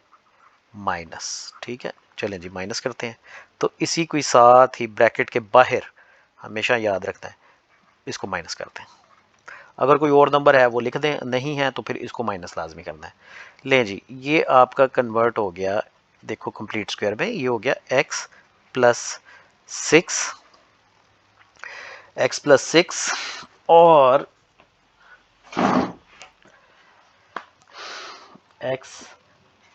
माइनस। ठीक है, चलें जी माइनस करते हैं। तो इसी को साथ ही ब्रैकेट के बाहर हमेशा याद रखना है, इसको माइनस करते हैं। अगर कोई और नंबर है वो लिख दें, नहीं है तो फिर इसको माइनस लाजमी करना है। ले जी, ये आपका कन्वर्ट हो गया, देखो कंप्लीट स्क्वायर में ये हो गया x प्लस 6, x प्लस 6 और x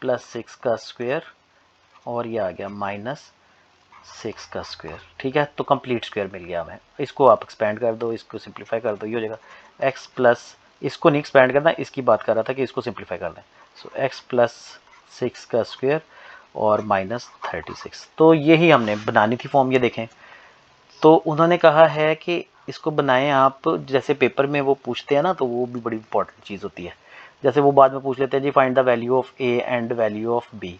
प्लस 6 का स्क्वायर और ये आ गया माइनस 6 का स्क्वायर। ठीक है, तो कंप्लीट स्क्वायर मिल गया हमें। इसको आप एक्सपेंड कर दो, इसको सिंप्लीफाई कर दो, ये हो जाएगा x प्लस, इसको नहीं एक्सपेंड करना, इसकी बात कर रहा था कि इसको सिंप्लीफाई कर दें। सो x प्लस 6 का स्क्वायर और माइनस 36। तो यही हमने बनानी थी फॉर्म। ये देखें, तो उन्होंने कहा है कि इसको बनाएं आप, जैसे पेपर में वो पूछते हैं ना, तो वो भी बड़ी इंपॉर्टेंट चीज़ होती है। जैसे वो बाद में पूछ लेते हैं जी find the value of a and value of b.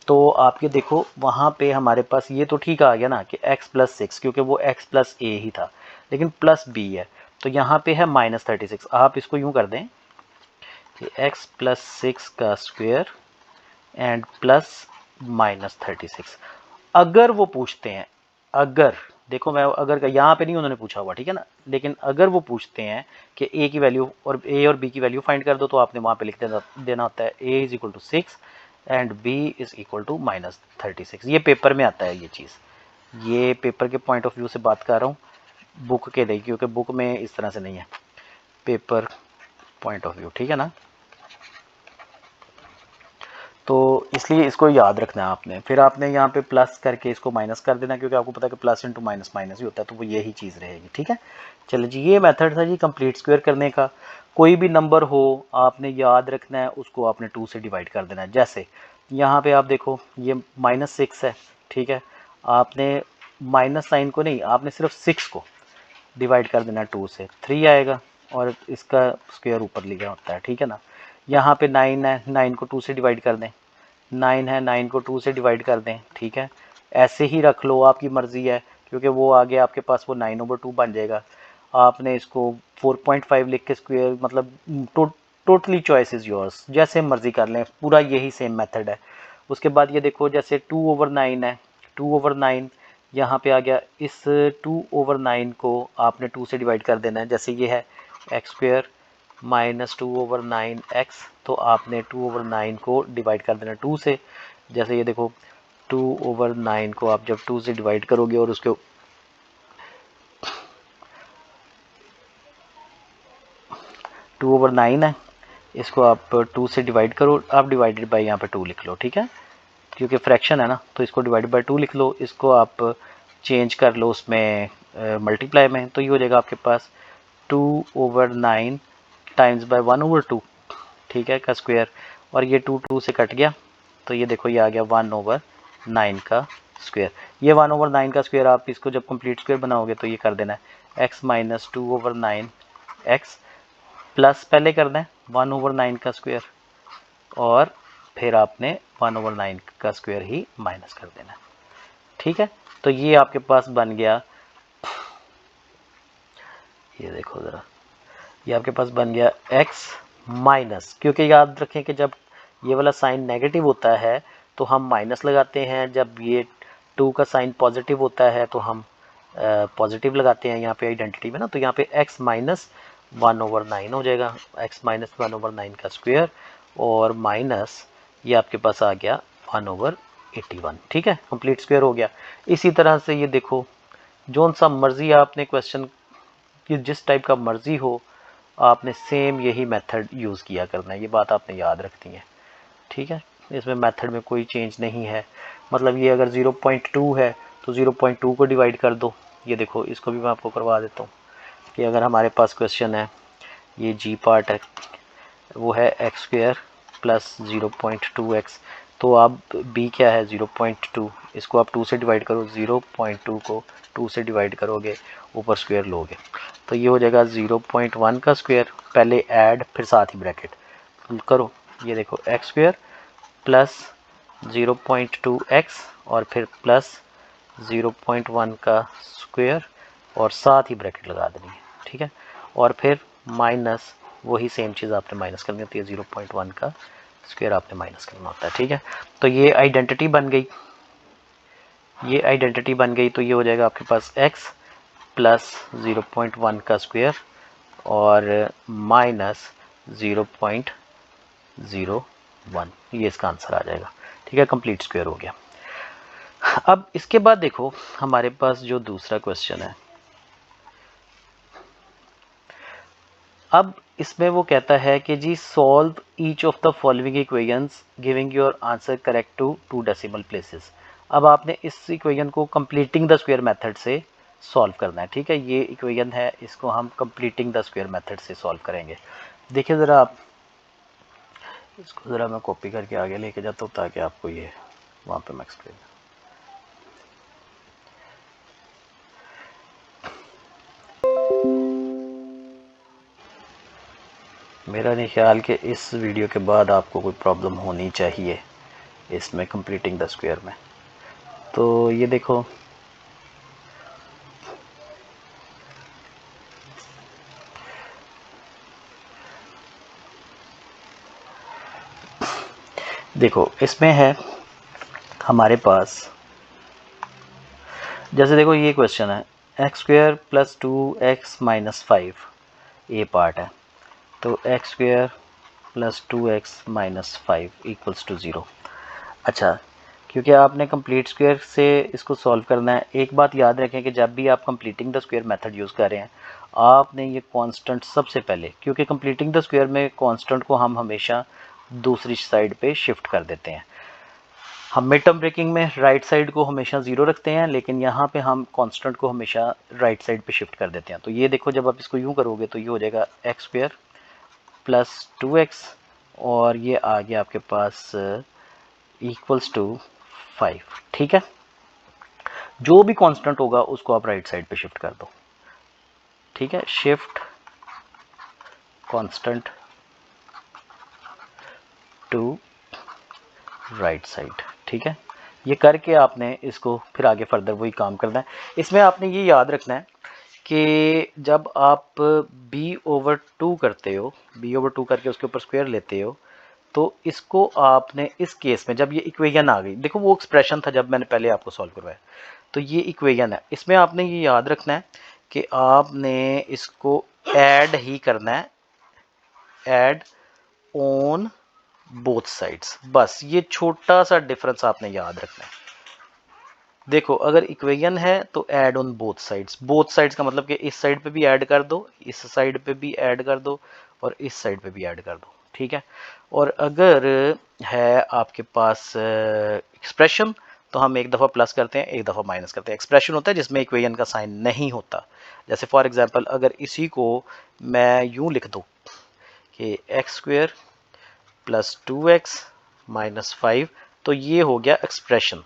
तो आप ये देखो वहाँ पे हमारे पास ये तो ठीक आ गया ना कि x प्लस 6, क्योंकि वो x प्लस ए ही था, लेकिन प्लस b है, तो यहाँ पे है माइनस 36। आप इसको यूँ कर दें कि x प्लस 6 का स्क्वायर एंड प्लस माइनस 36। अगर वो पूछते हैं, अगर देखो मैं अगर यहाँ पे नहीं उन्होंने पूछा हुआ, ठीक है ना, लेकिन अगर वो पूछते हैं कि a की वैल्यू और a और b की वैल्यू फाइंड कर दो, तो आपने वहाँ पे लिख देना होता है a is equal to 6 and b is equal to minus 36। ये पेपर में आता है ये चीज़, ये पेपर के पॉइंट ऑफ व्यू से बात कर रहा हूँ, बुक के नहीं, क्योंकि बुक में इस तरह से नहीं है, पेपर पॉइंट ऑफ व्यू। ठीक है ना, तो इसलिए इसको याद रखना है आपने। फिर आपने यहाँ पे प्लस करके इसको माइनस कर देना, क्योंकि आपको पता है कि प्लस इंटू माइनस माइनस ही होता है, तो वो यही चीज़ रहेगी। ठीक है, चलिए जी, ये मेथड था जी कंप्लीट स्क्वायर करने का। कोई भी नंबर हो आपने याद रखना है, उसको आपने 2 से डिवाइड कर देना है। जैसे यहाँ पे आप देखो ये -6 है, ठीक है, आपने माइनस साइन को नहीं, आपने सिर्फ 6 को डिवाइड कर देना 2 से, 3 आएगा और इसका स्क्वायर ऊपर लिखा होता है। ठीक है ना, यहाँ पे 9 है, 9 को 2 से डिवाइड कर दें, 9 है, 9 को 2 से डिवाइड कर दें। ठीक है, ऐसे ही रख लो, आपकी मर्ज़ी है, क्योंकि वो आगे आपके पास वो 9/2 बन जाएगा। आपने इसको 4.5 लिख के स्क्वायर, मतलब टोटली चॉइस इज़ योर्स, जैसे मर्ज़ी कर लें, पूरा यही सेम मेथड है। उसके बाद ये देखो जैसे 2/9 है, 2/9 यहाँ पे आ गया, इस 2/9 को आपने 2 से डिवाइड कर देना है। जैसे ये है x² -2/9 x, तो आपने 2/9 को डिवाइड कर देना 2 से। जैसे ये देखो 2/9 को आप जब 2 से डिवाइड करोगे और उसके 2/9 है, इसको आप 2 से डिवाइड करो, आप डिवाइडेड बाय यहाँ पे 2 लिख लो। ठीक है, क्योंकि फ्रैक्शन है ना, तो इसको डिवाइडेड बाय 2 लिख लो, इसको आप चेंज कर लो उसमें मल्टीप्लाई में, तो ये हो जाएगा आपके पास 2/9 टाइम्स बाय 1/2, ठीक है, का स्क्वायर, और ये 2 से कट गया, तो ये देखो ये आ गया 1/9 का स्क्वायर। ये 1/9 का स्क्वायर आप इसको जब कंप्लीट स्क्वायर बनाओगे तो ये कर देना है x - 2/9 x, प्लस पहले करना है 1/9 का स्क्वायर, और फिर आपने 1/9 का स्क्वायर ही माइनस कर देना है। ठीक है, तो ये आपके पास बन गया, ये देखो ज़रा, ये आपके पास बन गया x माइनस, क्योंकि याद रखें कि जब ये वाला साइन नेगेटिव होता है तो हम माइनस लगाते हैं, जब ये 2 का साइन पॉजिटिव होता है तो हम पॉजिटिव लगाते हैं यहाँ पे आइडेंटिटी में ना, तो यहाँ पे x - 1/9 हो जाएगा, x - 1/9 का स्क्वायर, और माइनस ये आपके पास आ गया 1/81। ठीक है, कंप्लीट स्क्वायर हो गया। इसी तरह से ये देखो, जोन सा मर्जी आपने क्वेश्चन कि जिस टाइप का मर्जी हो, आपने सेम यही मेथड यूज़ किया करना है, ये बात आपने याद रखनी है। ठीक है, इसमें मेथड में कोई चेंज नहीं है। मतलब ये अगर 0.2 है तो 0.2 को डिवाइड कर दो। ये देखो इसको भी मैं आपको करवा देता हूँ कि अगर हमारे पास क्वेश्चन है, ये जी पार्ट है, वो है x² प्लस 0.2x, तो आप b क्या है 0.2, इसको आप 2 से डिवाइड करो, 0.2 को 2 से डिवाइड करोगे, ऊपर स्क्वायर लोगे, तो ये हो जाएगा 0.1 का स्क्वायर, पहले ऐड फिर साथ ही ब्रैकेट करो, ये देखो x² प्लस 0.2x और फिर प्लस 0.1 का स्क्वायर और साथ ही ब्रैकेट लगा देनी है। ठीक है, और फिर माइनस वही सेम चीज़ आपने माइनस करनी होती है, 0.1 का स्क्वायर आपने माइनस करना होता है। ठीक है, तो ये आइडेंटिटी बन गई, ये आइडेंटिटी बन गई, तो ये हो जाएगा आपके पास x प्लस 0.1 का स्क्वायर और माइनस 0.01, ये इसका आंसर आ जाएगा। ठीक है, कंप्लीट स्क्वायर हो गया। अब इसके बाद देखो हमारे पास जो दूसरा क्वेश्चन है, अब इसमें वो कहता है कि जी solve each of the following equations giving your answer correct to 2 decimal places. अब आपने इस इक्वेशन को कंप्लीटिंग द स्क्वायर मेथड से सॉल्व करना है। ठीक है, ये इक्वेशन है, इसको हम कंप्लीटिंग द स्क्वायर मेथड से सॉल्व करेंगे। देखिए ज़रा आप इसको ज़रा मैं कॉपी करके आगे लेके जाता हूँ ताकि आपको ये वहाँ पे मैं एक्सप्लेन, मेरा नहीं ख्याल कि इस वीडियो के बाद आपको कोई प्रॉब्लम होनी चाहिए इसमें कंप्लीटिंग द स्क्वायर में। तो ये देखो देखो इसमें है हमारे पास, जैसे देखो ये क्वेश्चन है x² प्लस 2x माइनस 5, ये पार्ट है, तो x² plus 2x minus 5 equals to 0। अच्छा, क्योंकि आपने कंप्लीट स्क्वायर से इसको सॉल्व करना है, एक बात याद रखें कि जब भी आप completing the square method use कर रहे हैं, आपने ये कांस्टेंट सबसे पहले, क्योंकि कंप्लीटिंग द स्क्वायर में कांस्टेंट को हम हमेशा दूसरी साइड पे शिफ्ट कर देते हैं। हम मिड टर्म ब्रेकिंग में राइट साइड को हमेशा 0 रखते हैं, लेकिन यहाँ पे हम कांस्टेंट को हमेशा राइट साइड पे शिफ्ट कर देते हैं। तो ये देखो जब आप इसको यूँ करोगे तो ये हो जाएगा एक्स स्क्वायर प्लस 2x और ये आ गया आपके पास इक्वल्स टू 5। ठीक है, जो भी कांस्टेंट होगा उसको आप राइट साइड पे शिफ्ट कर दो। ठीक है, shift constant to right side. ठीक है, ये करके आपने इसको फिर आगे फर्दर वही काम करना है। इसमें आपने ये याद रखना है कि जब आप b/2 करते हो, b/2 करके उसके ऊपर स्क्वायर लेते हो, तो इसको आपने इस केस में जब ये इक्वेशन आ गई, देखो वो एक्सप्रेशन था जब मैंने पहले आपको सॉल्व करवाया, तो ये इक्वेशन है। इसमें आपने ये याद रखना है कि आपने इसको ऐड ही करना है, ऐड ऑन बोथ साइड्स। बस ये छोटा सा डिफरेंस आपने याद रखना है। देखो अगर इक्वेशन है तो add on both sides. Both sides का मतलब कि इस साइड पे भी ऐड कर दो, इस साइड पे भी ऐड कर दो और इस साइड पे भी ऐड कर दो। ठीक है, और अगर है आपके पास एक्सप्रेशन तो हम एक दफ़ा प्लस करते हैं, एक दफ़ा माइनस करते हैं। एक्सप्रेशन होता है जिसमें इक्वेशन का साइन नहीं होता। जैसे फॉर एग्जांपल अगर इसी को मैं यूँ लिख दूँ कि x square plus 2x minus 5, तो ये हो गया एक्सप्रेशन।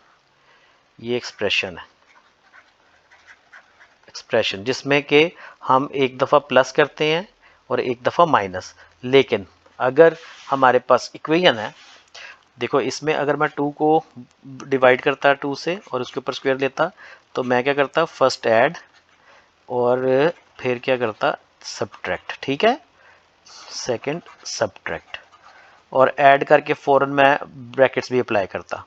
ये एक्सप्रेशन है, एक्सप्रेशन जिसमें कि हम एक दफ़ा प्लस करते हैं और एक दफ़ा माइनस। लेकिन अगर हमारे पास इक्वेशन है, देखो इसमें अगर मैं 2 को डिवाइड करता 2 से और उसके ऊपर स्क्वायर लेता, तो मैं क्या करता, फर्स्ट ऐड और फिर क्या करता, सब्ट्रैक्ट। ठीक है, सेकंड सब्ट्रैक्ट और ऐड करके फ़ौरन मैं ब्रैकेट्स भी अप्लाई करता।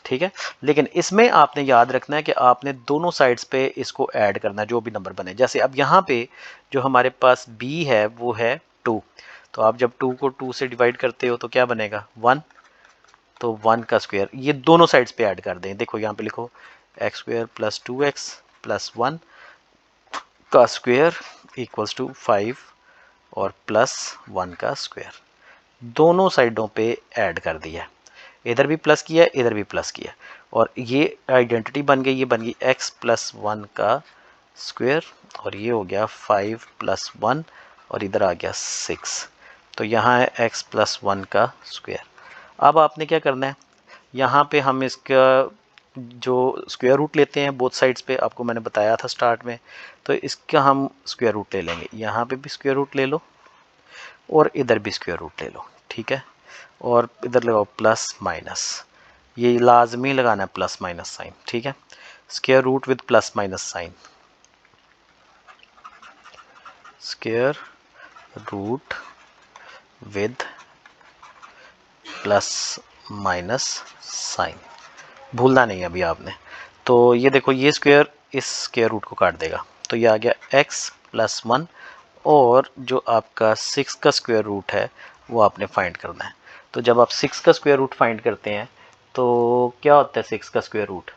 ठीक है, लेकिन इसमें आपने याद रखना है कि आपने दोनों साइड्स पे इसको ऐड करना है जो भी नंबर बने। जैसे अब यहाँ पे जो हमारे पास b है वो है 2, तो आप जब 2 को 2 से डिवाइड करते हो तो क्या बनेगा 1, तो 1 का स्क्वायर ये दोनों साइड्स पे ऐड कर दें। देखो यहाँ पे लिखो x square plus 2x plus 1 का स्क्वायर इक्वल्स टू 5 और प्लस 1 का स्क्वायर दोनों साइडों पे ऐड कर दिया, इधर भी प्लस किया इधर भी प्लस किया और ये आइडेंटिटी बन गई। ये बन गई x प्लस 1 का स्क्वायर और ये हो गया 5 प्लस 1 और इधर आ गया 6, तो यहाँ है x प्लस 1 का स्क्वायर। अब आपने क्या करना है, यहाँ पे हम इसका जो स्क्वायर रूट लेते हैं बोथ साइड्स पे, आपको मैंने बताया था स्टार्ट में, तो इसका हम स्क्वायर रूट ले लेंगे। यहाँ पे भी स्क्वायर रूट ले लो और इधर भी स्क्वायर रूट ले लो। ठीक है, और इधर लगाओ प्लस माइनस, ये लाजमी लगाना है प्लस माइनस साइन। ठीक है, square root with plus minus sign, square root with plus minus sign, भूलना नहीं अभी आपने। तो ये देखो ये स्क्वायर इस स्क्वायर रूट को काट देगा, तो ये आ गया x प्लस 1 और जो आपका 6 का स्क्वायर रूट है वो आपने फाइंड करना है। तो जब आप 6 का स्क्वायर रूट फाइंड करते हैं तो क्या होता है 6 का स्क्वायर रूट,